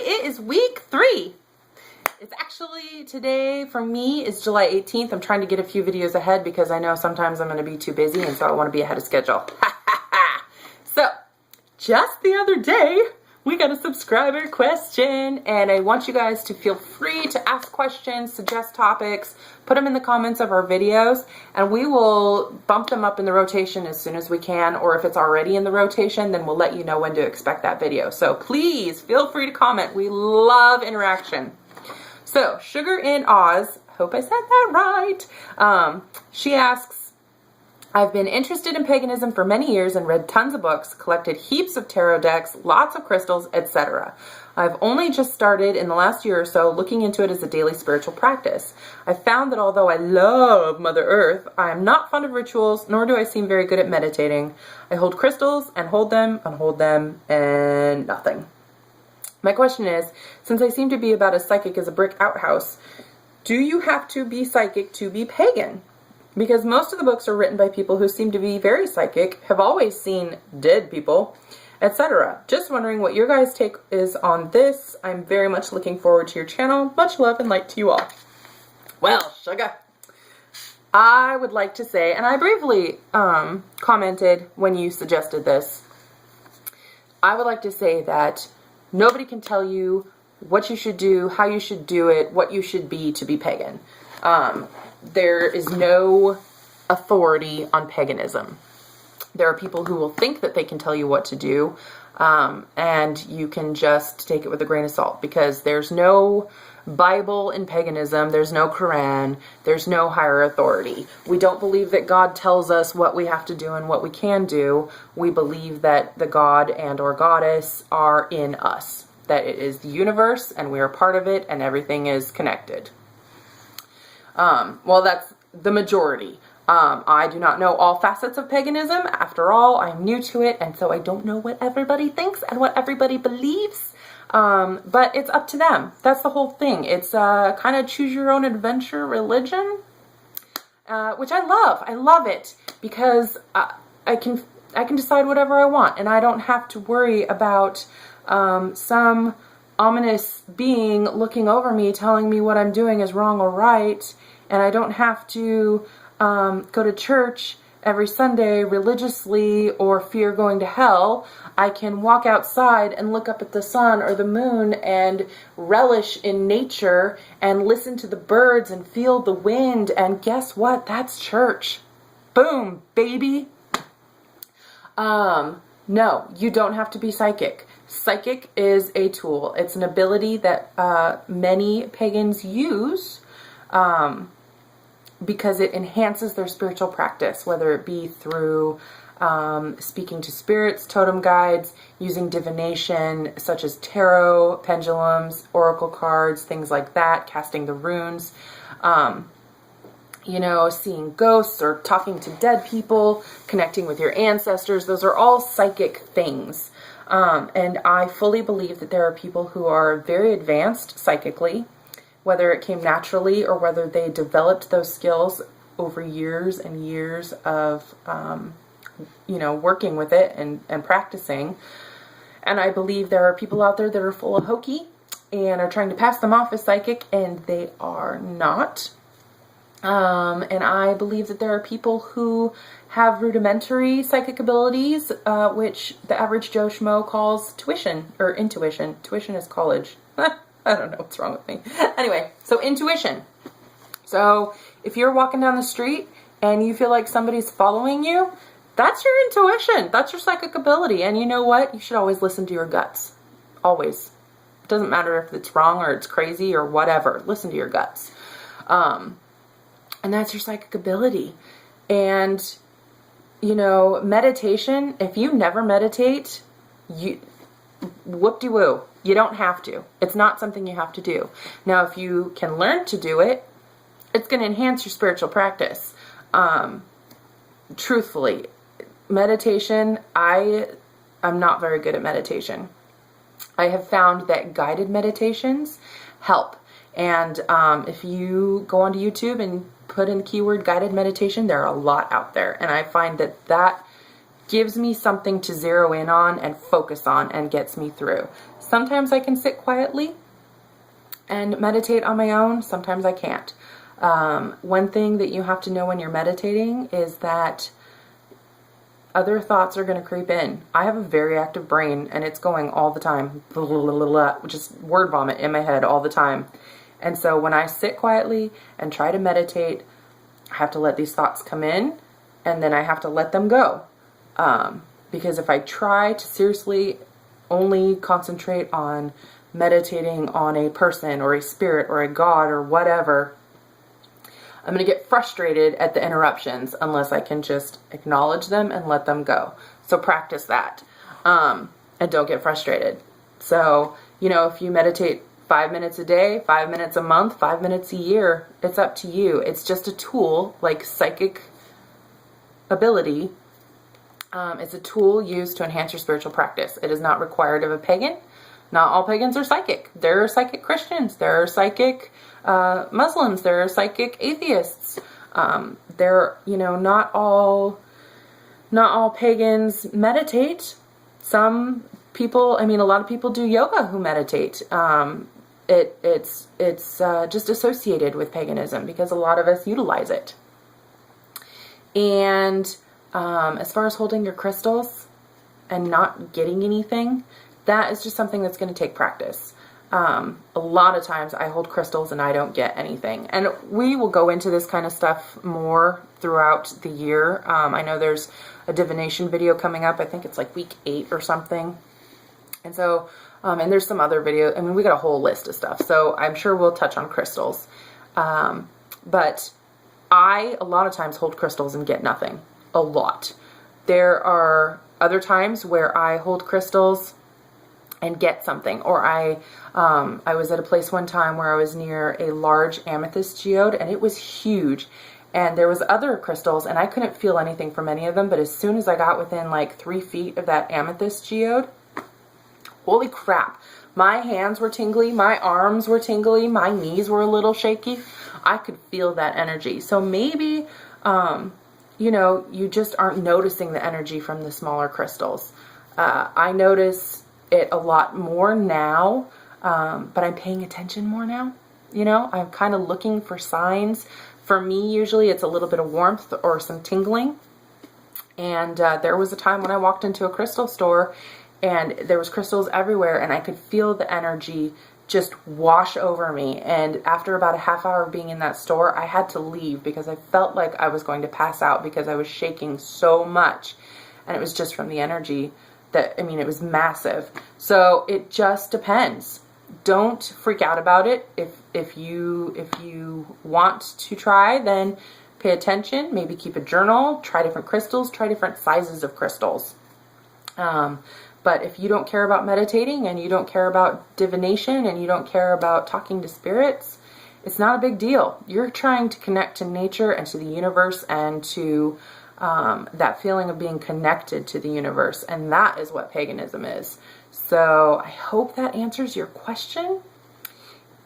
it is week 3. It's actually, today for me is July 18th. I'm trying to get a few videos ahead because I know sometimes I'm going to be too busy, and so I want to be ahead of schedule. So, just the other day, we got a subscriber question, and I want you guys to feel free to ask questions, suggest topics, put them in the comments of our videos, and we will bump them up in the rotation as soon as we can, or if it's already in the rotation, then we'll let you know when to expect that video. So please feel free to comment. We love interaction. So, Sugarinoz, hope I said that right. She asks, I've been interested in paganism for many years and read tons of books, collected heaps of tarot decks, lots of crystals, etc. I've only just started in the last year or so looking into it as a daily spiritual practice. I've found that although I love Mother Earth, I am not fond of rituals, nor do I seem very good at meditating. I hold crystals and hold them, unhold them, and nothing. My question is, since I seem to be about as psychic as a brick outhouse, do you have to be psychic to be pagan? Because most of the books are written by people who seem to be very psychic, have always seen dead people, etc. Just wondering what your guys' take is on this. I'm very much looking forward to your channel. Much love and light to you all. Well, sugar, I would like to say, and I briefly commented when you suggested this, I would like to say that nobody can tell you what you should do, how you should do it, what you should be to be pagan. There is no authority on paganism. There are people who will think that they can tell you what to do, and you can just take it with a grain of salt, because there's no Bible in paganism, there's no Quran, there's no higher authority. We don't believe that God tells us what we have to do and what we can do. We believe that the God and or goddess are in us, that it is the universe and we are part of it and everything is connected. Well, that's the majority. I do not know all facets of paganism. After all, I'm new to it, and so I don't know what everybody thinks and what everybody believes. But it's up to them. That's the whole thing. It's kind of choose your own adventure religion, which I love. I love it because I can decide whatever I want, and I don't have to worry about some ominous being looking over me telling me what I'm doing is wrong or right, and I don't have to go to church every Sunday religiously or fear going to hell. I can walk outside and look up at the sun or the moon and relish in nature and listen to the birds and feel the wind, and guess what? That's church. Boom, baby. No, you don't have to be psychic. Psychic is a tool. It's an ability that many pagans use because it enhances their spiritual practice, whether it be through speaking to spirits, totem guides, using divination such as tarot, pendulums, oracle cards, things like that, casting the runes, you know, seeing ghosts or talking to dead people, connecting with your ancestors. Those are all psychic things. And I fully believe that there are people who are very advanced psychically, whether it came naturally or whether they developed those skills over years and years of, you know, working with it and practicing. And I believe there are people out there that are full of hokey and are trying to pass them off as psychic, and they are not. And I believe that there are people who have rudimentary psychic abilities, which the average Joe Schmo calls tuition or intuition. Tuition is college. I don't know what's wrong with me. Anyway, so intuition. So if you're walking down the street and you feel like somebody's following you, that's your intuition. That's your psychic ability. And you know what? You should always listen to your guts. Always. It doesn't matter if it's wrong or it's crazy or whatever. Listen to your guts. And that's your psychic ability. And, you know, meditation, if you never meditate, whoop-de-woo. You don't have to. It's not something you have to do. Now, if you can learn to do it, it's going to enhance your spiritual practice. Truthfully, meditation, I'm not very good at meditation. I have found that guided meditations help. And if you go onto YouTube and put in keyword guided meditation, there are a lot out there. And I find that that gives me something to zero in on and focus on and gets me through. Sometimes I can sit quietly and meditate on my own. Sometimes I can't. One thing that you have to know when you're meditating is that other thoughts are going to creep in. I have a very active brain and it's going all the time, which is word vomit in my head all the time. And so when I sit quietly and try to meditate, I have to let these thoughts come in and then I have to let them go. Because if I try to seriously only concentrate on meditating on a person or a spirit or a god or whatever, I'm going to get frustrated at the interruptions unless I can just acknowledge them and let them go. So practice that. And don't get frustrated. So, you know, if you meditate 5 minutes a day, 5 minutes a month, 5 minutes a year, it's up to you. It's just a tool, like psychic ability. It's a tool used to enhance your spiritual practice. It is not required of a pagan. Not all pagans are psychic. There are psychic Christians. There are psychic Muslims. There are psychic atheists. Not all pagans meditate. Some people, a lot of people do yoga who meditate. It's just associated with paganism because a lot of us utilize it. And as far as holding your crystals and not getting anything, that is just something that's going to take practice. A lot of times I hold crystals and I don't get anything. And we will go into this kind of stuff more throughout the year. I know there's a divination video coming up. I think it's like week 8 or something. And so, and there's some other videos. We got a whole list of stuff. So I'm sure we'll touch on crystals. But I, a lot of times, hold crystals and get nothing. A lot. There are other times where I hold crystals and get something. Or I was at a place one time where I was near a large amethyst geode and it was huge. And there was other crystals and I couldn't feel anything from any of them. But as soon as I got within like 3 feet of that amethyst geode, holy crap. My hands were tingly. My arms were tingly. My knees were a little shaky. I could feel that energy. So maybe, you just aren't noticing the energy from the smaller crystals. I notice it a lot more now, but I'm paying attention more now. I'm kind of looking for signs. For me, usually it's a little bit of warmth or some tingling. And there was a time when I walked into a crystal store and there was crystals everywhere and I could feel the energy just wash over me. And after about a half hour of being in that store, I had to leave because I felt like I was going to pass out because I was shaking so much. And it was just from the energy that, it was massive. So it just depends. Don't freak out about it. If you want to try, then pay attention, maybe keep a journal, try different crystals, try different sizes of crystals. But if you don't care about meditating and you don't care about divination and you don't care about talking to spirits, it's not a big deal. You're trying to connect to nature and to the universe and to that feeling of being connected to the universe. And that is what paganism is. So I hope that answers your question.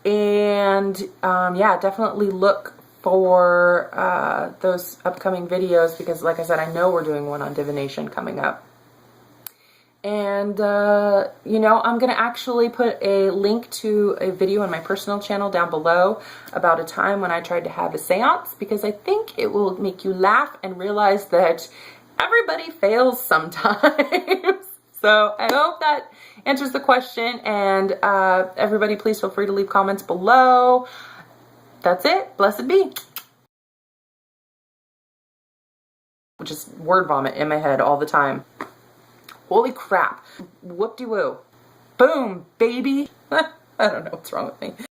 And definitely look for those upcoming videos because like I said, I know we're doing one on divination coming up. And, I'm going to actually put a link to a video on my personal channel down below about a time when I tried to have a seance because I think it will make you laugh and realize that everybody fails sometimes. So I hope that answers the question. And everybody, please feel free to leave comments below. That's it. Blessed be. Just word vomit in my head all the time. Holy crap. Whoop-de-woo. Boom, baby. I don't know what's wrong with me.